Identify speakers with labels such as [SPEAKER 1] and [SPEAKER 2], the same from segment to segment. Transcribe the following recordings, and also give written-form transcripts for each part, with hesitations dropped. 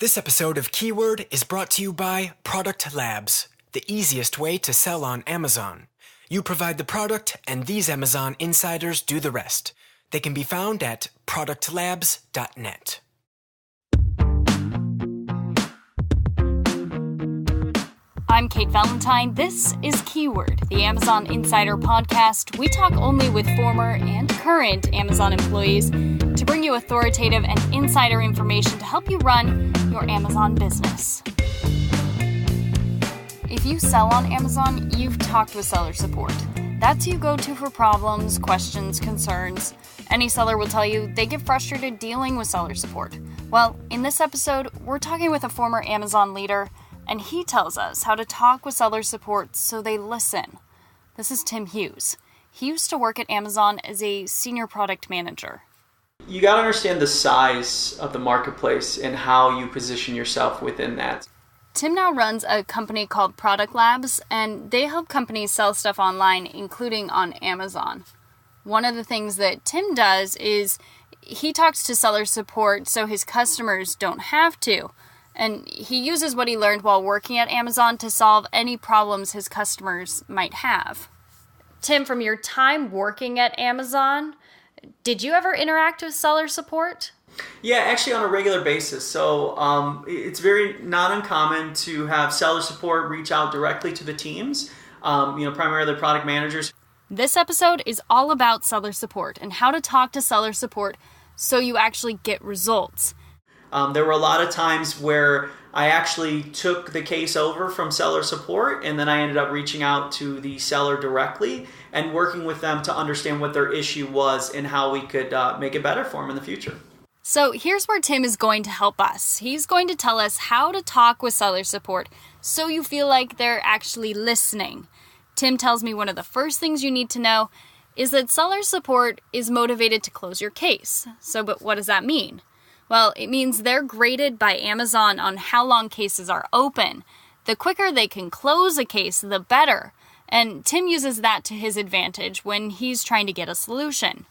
[SPEAKER 1] This episode of Keyword is brought to you by Product Labs, the easiest way to sell on Amazon. You provide the product, and these Amazon insiders do the rest. They can be found at productlabs.net.
[SPEAKER 2] I'm Kate Valentine. This is Keyword, the Amazon Insider podcast. We talk only with former and current Amazon employees to bring you authoritative and insider information to help you run your Amazon business. If you sell on Amazon, you've talked with seller support. That's who you go to for problems, questions, concerns. Any seller will tell you they get frustrated dealing with seller support. Well, in this episode, we're talking with a former Amazon leader, and he tells us how to talk with seller support so they listen. This is Tim Hughes. He used to work at Amazon as a senior product manager.
[SPEAKER 3] You got to understand the size of the marketplace and how you position yourself within that.
[SPEAKER 2] Tim now runs a company called Product Labs, and they help companies sell stuff online, including on Amazon. One of the things that Tim does is he talks to seller support so his customers don't have to. And he uses what he learned while working at Amazon to solve any problems his customers might have. Tim, from your time working at Amazon, did you ever interact with seller support?
[SPEAKER 3] Yeah, actually on a regular basis. So it's very not uncommon to have seller support reach out directly to the teams, primarily product managers.
[SPEAKER 2] This episode is all about seller support and how to talk to seller support so you actually get results.
[SPEAKER 3] There were a lot of times where I actually took the case over from seller support, and then I ended up reaching out to the seller directly and working with them to understand what their issue was and how we could make it better for them in the future.
[SPEAKER 2] So here's where Tim is going to help us. He's going to tell us how to talk with seller support so you feel like they're actually listening. Tim tells me one of the first things you need to know is that seller support is motivated to close your case. But what does that mean? Well, it means they're graded by Amazon on how long cases are open. The quicker they can close a case, the better. And Tim uses that to his advantage when he's trying to get a solution.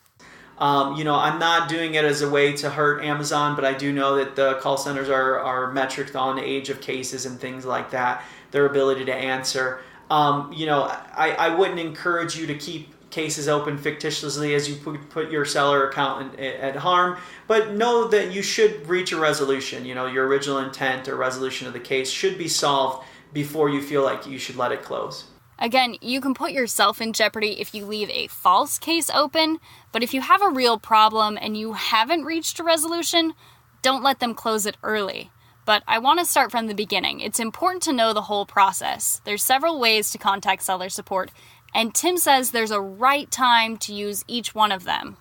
[SPEAKER 3] I'm not doing it as a way to hurt Amazon, but I do know that the call centers are metriced on age of cases and things like that, their ability to answer. I wouldn't encourage you to keep cases open fictitiously as you put your seller account at harm, but know that you should reach a resolution. Your original intent or resolution of the case should be solved before you feel like you should let it close.
[SPEAKER 2] Again, you can put yourself in jeopardy if you leave a false case open, but if you have a real problem and you haven't reached a resolution, don't let them close it early. But I want to start from the beginning. It's important to know the whole process. There's several ways to contact seller support, and Tim says there's a right time to use each one of them.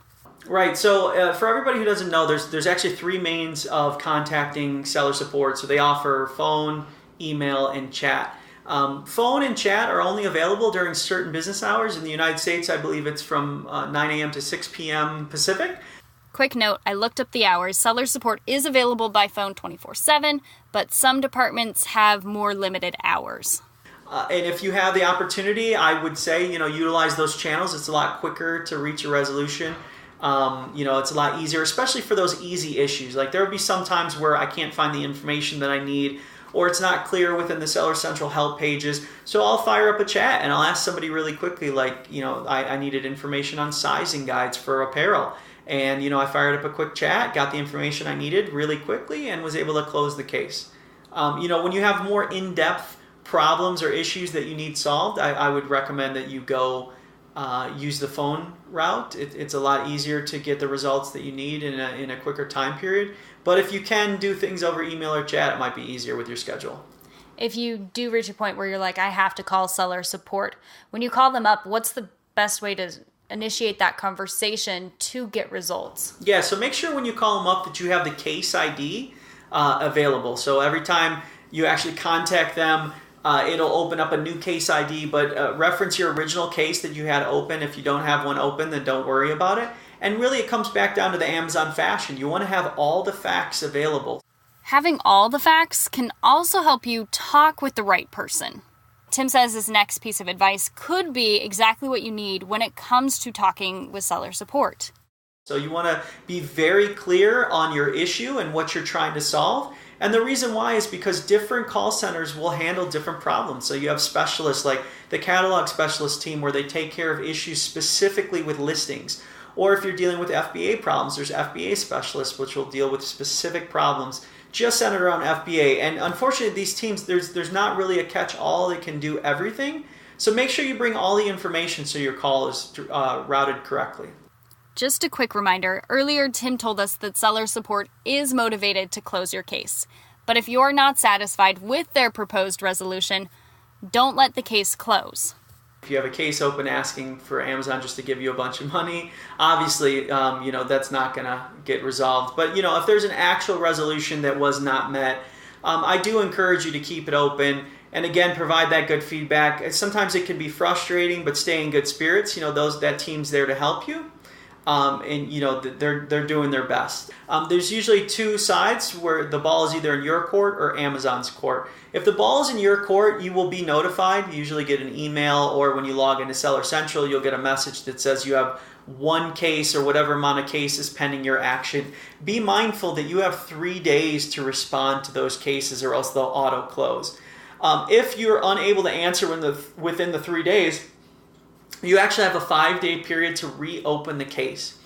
[SPEAKER 3] Right. So for everybody who doesn't know, there's actually three means of contacting seller support. So they offer phone, email, and chat. Phone and chat are only available during certain business hours. In the United States, I believe it's from 9 a.m. to 6 p.m. Pacific.
[SPEAKER 2] Quick note, I looked up the hours. Seller support is available by phone 24/7, but some departments have more limited hours.
[SPEAKER 3] And if you have the opportunity, I would say, utilize those channels. It's a lot quicker to reach a resolution. It's a lot easier, especially for those easy issues. Like there will be some times where I can't find the information that I need, or it's not clear within the Seller Central help pages. So I'll fire up a chat and I'll ask somebody really quickly, I needed information on sizing guides for apparel. And, I fired up a quick chat, got the information I needed really quickly, and was able to close the case. When you have more in-depth problems or issues that you need solved, I would recommend that you go use the phone route. It's a lot easier to get the results that you need in a quicker time period. But if you can do things over email or chat, it might be easier with your schedule.
[SPEAKER 2] If you do reach a point where you're like, I have to call seller support, when you call them up, what's the best way to initiate that conversation to get results?
[SPEAKER 3] Yeah, so make sure when you call them up that you have the case ID available. So every time you actually contact them, it'll open up a new case ID, but reference your original case that you had open. If you don't have one open, then don't worry about it. And really, it comes back down to the Amazon fashion. You want to have all the facts available.
[SPEAKER 2] Having all the facts can also help you talk with the right person. Tim says this next piece of advice could be exactly what you need when it comes to talking with seller support.
[SPEAKER 3] So you want to be very clear on your issue and what you're trying to solve. And the reason why is because different call centers will handle different problems. So you have specialists like the catalog specialist team where they take care of issues specifically with listings. Or if you're dealing with FBA problems, there's FBA specialists which will deal with specific problems just centered around FBA. And unfortunately, these teams, there's not really a catch-all that can do everything. So make sure you bring all the information so your call is routed correctly.
[SPEAKER 2] Just a quick reminder, earlier Tim told us that seller support is motivated to close your case. But if you're not satisfied with their proposed resolution, don't let the case close.
[SPEAKER 3] If you have a case open asking for Amazon just to give you a bunch of money, obviously, that's not going to get resolved. But, if there's an actual resolution that was not met, I do encourage you to keep it open. And again, provide that good feedback. Sometimes it can be frustrating, but stay in good spirits. That team's there to help you. They're doing their best. There's usually two sides where the ball is either in your court or Amazon's court. If the ball is in your court, you will be notified. You usually get an email, or when you log into Seller Central, you'll get a message that says you have one case or whatever amount of cases pending your action. Be mindful that you have 3 days to respond to those cases, or else they'll auto close. If you're unable to answer within the 3 days, you actually have a 5-day period to reopen the case.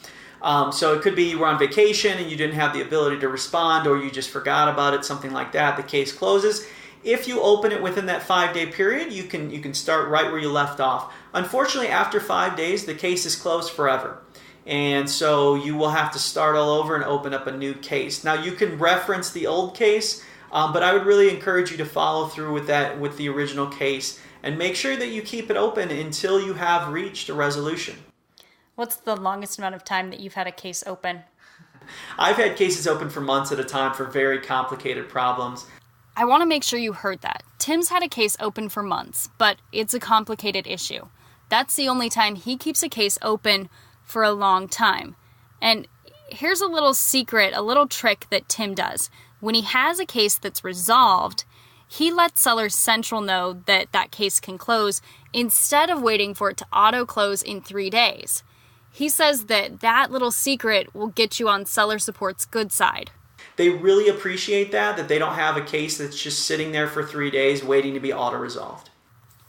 [SPEAKER 3] So it could be you were on vacation and you didn't have the ability to respond, or you just forgot about it, something like that. The case closes. If you open it within that 5-day period, you can start right where you left off. Unfortunately, after 5 days, the case is closed forever. And so you will have to start all over and open up a new case. Now, you can reference the old case, but I would really encourage you to follow through with the original case, and make sure that you keep it open until you have reached a resolution.
[SPEAKER 2] What's the longest amount of time that you've had a case open?
[SPEAKER 3] I've had cases open for months at a time for very complicated problems.
[SPEAKER 2] I want to make sure you heard that. Tim's had a case open for months, but it's a complicated issue. That's the only time he keeps a case open for a long time. And here's a little secret, a little trick that Tim does. When he has a case that's resolved, he lets Seller Central know that that case can close instead of waiting for it to auto-close in 3 days. He says that little secret will get you on Seller Support's good side.
[SPEAKER 3] They really appreciate that they don't have a case that's just sitting there for 3 days waiting to be auto-resolved.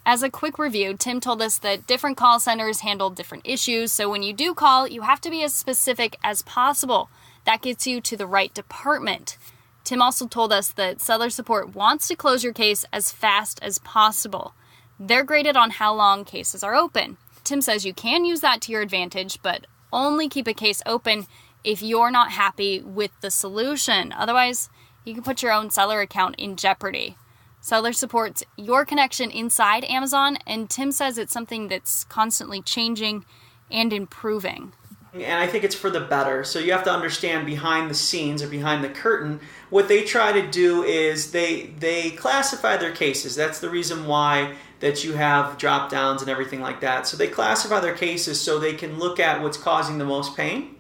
[SPEAKER 2] As a quick review, Tim told us that different call centers handle different issues, so when you do call, you have to be as specific as possible. That gets you to the right department. Tim also told us that Seller Support wants to close your case as fast as possible. They're graded on how long cases are open. Tim says you can use that to your advantage, but only keep a case open if you're not happy with the solution. Otherwise, you can put your own seller account in jeopardy. Seller Support's your connection inside Amazon, and Tim says it's something that's constantly changing and improving.
[SPEAKER 3] And I think it's for the better. So you have to understand behind the scenes or behind the curtain, what they try to do is they classify their cases. That's the reason why that you have drop downs and everything like that. So they classify their cases so they can look at what's causing the most pain,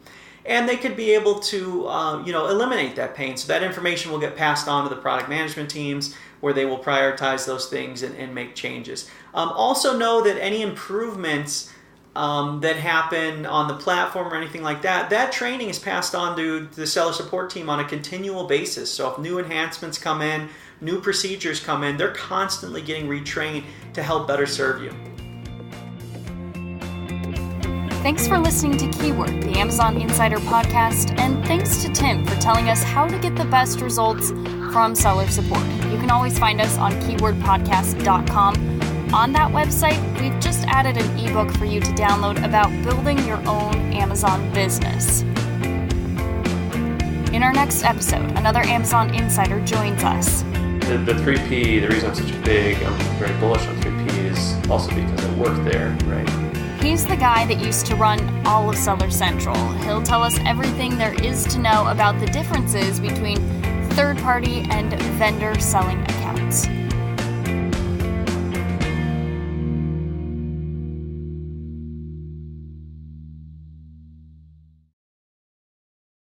[SPEAKER 3] and they could be able to eliminate that pain. So that information will get passed on to the product management teams, where they will prioritize those things and make changes. Also know that any improvements that happen on the platform or anything like that, that training is passed on to the Seller Support team on a continual basis. So if new enhancements come in, new procedures come in, they're constantly getting retrained to help better serve you.
[SPEAKER 2] Thanks for listening to Keyword, the Amazon Insider podcast, and thanks to Tim for telling us how to get the best results from Seller Support. You can always find us on keywordpodcast.com. On that website, we've just added an ebook for you to download about building your own Amazon business. In our next episode, another Amazon Insider joins us.
[SPEAKER 4] The 3P, the reason I'm very bullish on 3P is also because I work there, right?
[SPEAKER 2] He's the guy that used to run all of Seller Central. He'll tell us everything there is to know about the differences between third-party and vendor selling accounts.